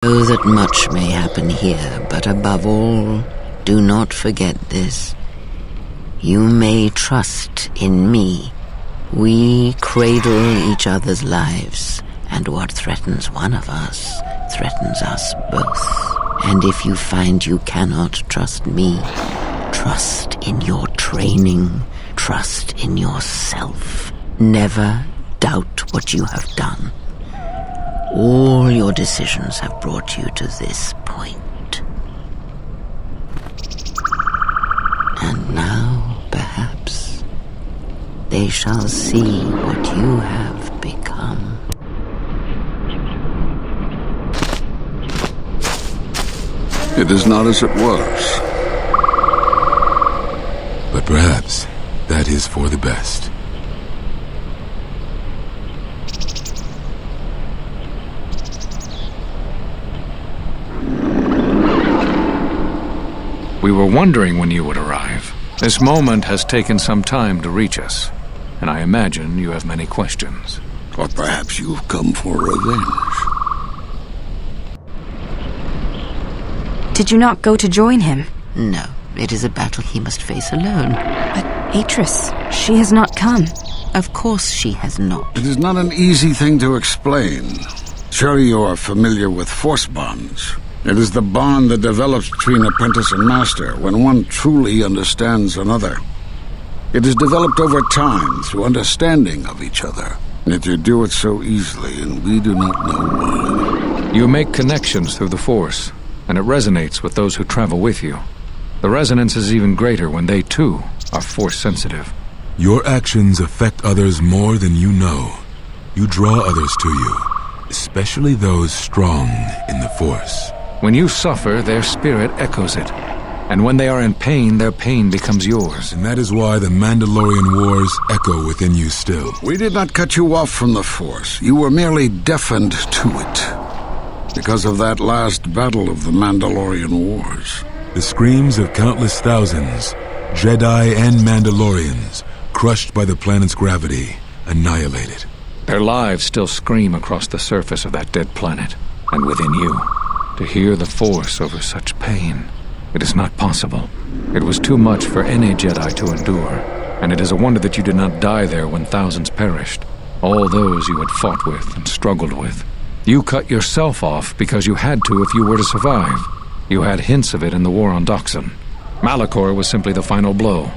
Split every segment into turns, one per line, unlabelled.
know that much may happen here, but above all, do not forget this. You may trust in me. We cradle each other's lives, and what threatens one of us threatens us both. And if you find you cannot trust me, trust in your training, trust in yourself. Never doubt what you have done. All your decisions have brought you to this point. And now, perhaps, they shall see what you have become.
It is not as it was.
But perhaps that is for the best.
We were wondering when you would arrive. This moment has taken some time to reach us, and I imagine you have many questions.
Or perhaps you've come for revenge.
Did you not go to join him?
No, it is a battle he must face alone.
But Atris, she has not come.
Of course she has not.
It is not an easy thing to explain. Surely you are familiar with force bonds. It is the bond that develops between apprentice and master when one truly understands another. It is developed over time through understanding of each other. Yet you do it so easily, and we do not know why.
You make connections through the Force, and it resonates with those who travel with you. The resonance is even greater when they, too, are Force-sensitive.
Your actions affect others more than you know. You draw others to you, especially those strong in the Force.
When you suffer, their spirit echoes it. And when they are in pain, their pain becomes yours.
And that is why the Mandalorian Wars echo within you still.
We did not cut you off from the Force. You were merely deafened to it. Because of that last battle of the Mandalorian Wars.
The screams of countless thousands, Jedi and Mandalorians, crushed by the planet's gravity, annihilated.
Their lives still scream across the surface of that dead planet, and within you. To hear the Force over such pain, it is not possible. It was too much for any Jedi to endure, and it is a wonder that you did not die there when thousands perished. All those you had fought with and struggled with. You cut yourself off because you had to if you were to survive. You had hints of it in the war on Doxon. Malachor was simply the final blow.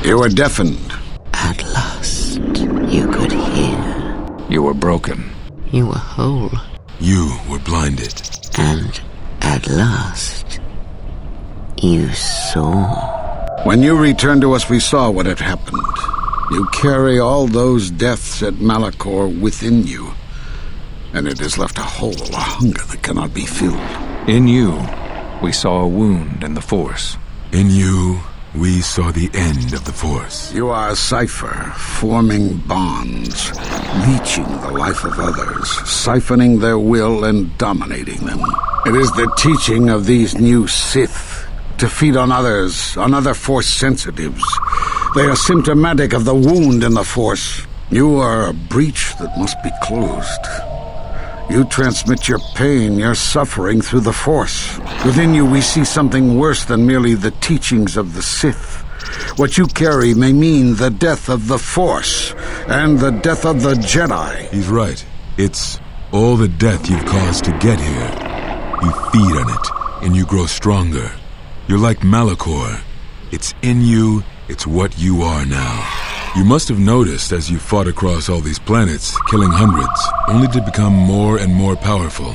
You were deafened.
At last, you could hear.
You were broken.
You were whole.
You were blinded.
And at last, you saw.
When you returned to us, we saw what had happened. You carry all those deaths at Malachor within you. And it has left a hole, a hunger that cannot be filled.
In you, we saw a wound in the Force.
In you, we saw the end of the Force.
You are a cipher, forming bonds, leeching the life of others, siphoning their will and dominating them. It is the teaching of these new Sith to feed on others, on other Force sensitives. They are symptomatic of the wound in the Force. You are a breach that must be closed. You transmit your pain, your suffering through the Force. Within you we see something worse than merely the teachings of the Sith. What you carry may mean the death of the Force, and the death of the Jedi.
He's right. It's all the death you've caused to get here. You feed on it, and you grow stronger. You're like Malachor. It's in you, it's what you are now. You must have noticed as you fought across all these planets, killing hundreds, only to become more and more powerful.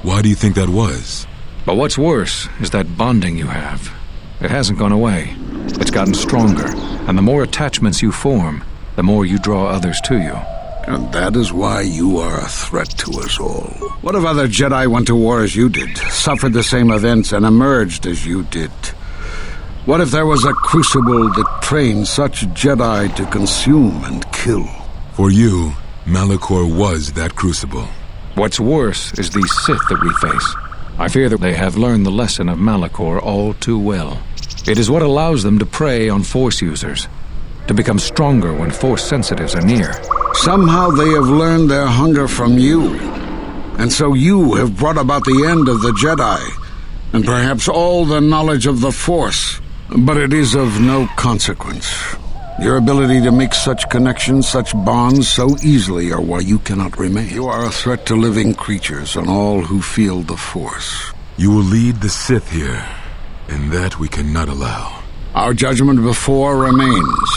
Why do you think that was?
But what's worse is that bonding you have. It hasn't gone away. It's gotten stronger, and the more attachments you form, the more you draw others to you.
And that is why you are a threat to us all. What if other Jedi went to war as you did, suffered the same events, and emerged as you did? What if there was a crucible that trained such Jedi to consume and kill?
For you, Malachor was that crucible.
What's worse is these Sith that we face. I fear that they have learned the lesson of Malachor all too well. It is what allows them to prey on Force users, to become stronger when Force sensitives are near.
Somehow they have learned their hunger from you. And so you have brought about the end of the Jedi, and perhaps all the knowledge of the Force. But it is of no consequence. Your ability to make such connections, such bonds so easily are why you cannot remain. You are a threat to living creatures and all who feel the Force.
You will lead the Sith here, and that we cannot allow.
Our judgment before remains.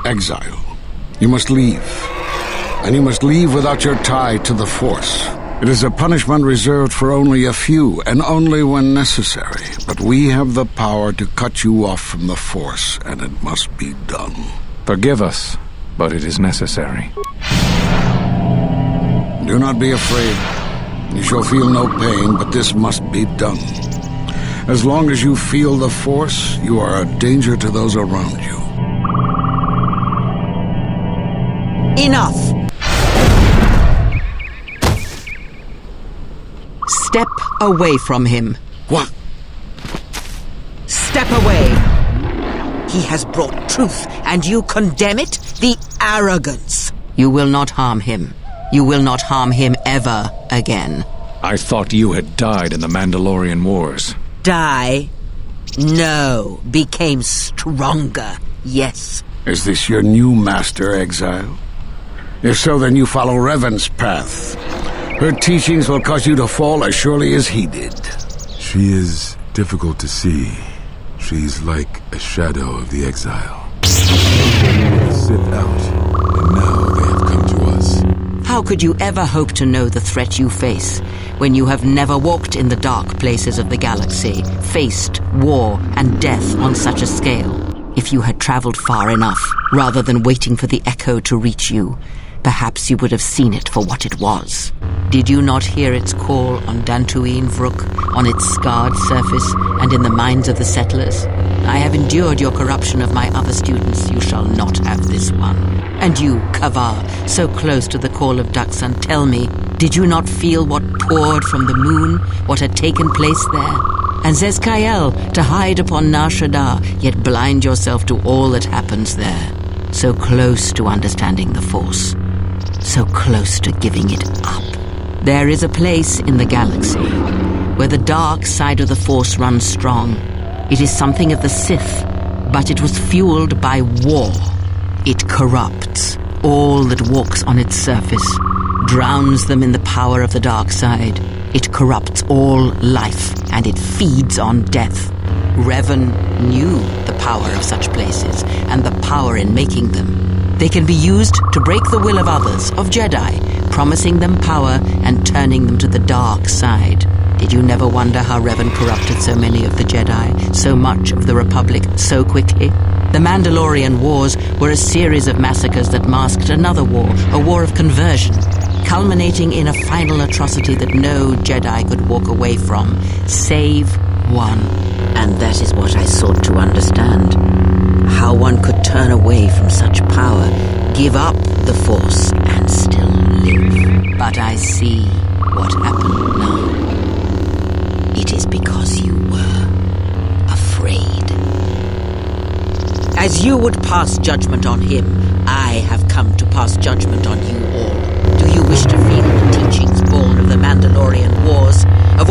Exile. You must leave. And you must leave without your tie to the Force. It is a punishment reserved for only a few, and only when necessary. But we have the power to cut you off from the Force, and it must be done.
Forgive us, but it is necessary.
Do not be afraid. You shall feel no pain, but this must be done. As long as you feel the Force, you are a danger to those around you.
Enough! Step away from him.
What?
Step away! He has brought truth, and you condemn it? The arrogance! You will not harm him. You will not harm him ever again.
I thought you had died in the Mandalorian Wars.
Die? No. Became stronger. Yes.
Is this your new master, Exile? If so, then you follow Revan's path. Her teachings will cause you to fall as surely as he did.
She is difficult to see. She's like a shadow of the Exile. The Sith out, and now they have come to us.
How could you ever hope to know the threat you face when you have never walked in the dark places of the galaxy, faced war and death on such a scale? If you had traveled far enough, rather than waiting for the echo to reach you, perhaps you would have seen it for what it was. Did you not hear its call on Dantooine Vrook, on its scarred surface, and in the minds of the settlers? I have endured your corruption of my other students. You shall not have this one. And you, Kavar, so close to the call of Daxan, tell me, did you not feel what poured from the moon, what had taken place there? And Zezkael, to hide upon Nar Shaddaa, yet blind yourself to all that happens there. So close to understanding the Force. So close to giving it up. There is a place in the galaxy where the dark side of the Force runs strong. It is something of the Sith, but it was fueled by war. It corrupts all that walks on its surface, drowns them in the power of the dark side. It corrupts all life, and it feeds on death. Revan knew the power of such places, and the power in making them. They can be used to break the will of others, of Jedi, promising them power and turning them to the dark side. Did you never wonder how Revan corrupted so many of the Jedi, so much of the Republic, so quickly? The Mandalorian Wars were a series of massacres that masked another war, a war of conversion, culminating in a final atrocity that no Jedi could walk away from, save one. And that is what I sought to understand. How one could turn away from such power, give up the Force, and still live. But I see what happened now. It is because you were afraid. As you would pass judgment on him, I have come to pass judgment on you all. Do you wish to feel the teachings born of the Mandalorian Wars? Of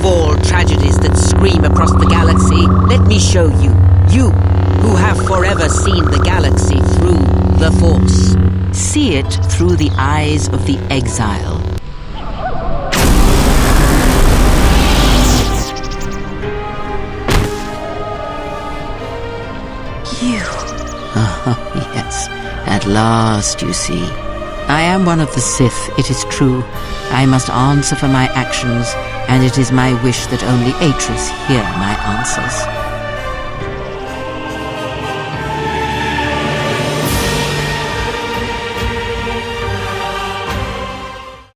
all tragedies that scream across the galaxy? Let me show you. You, who have forever seen the galaxy through the Force. See it through the eyes of the exile.
You.
Oh, yes. At last, you see. I am one of the Sith, it is true. I must answer for my actions, and it is my wish that only Atris hear my answers.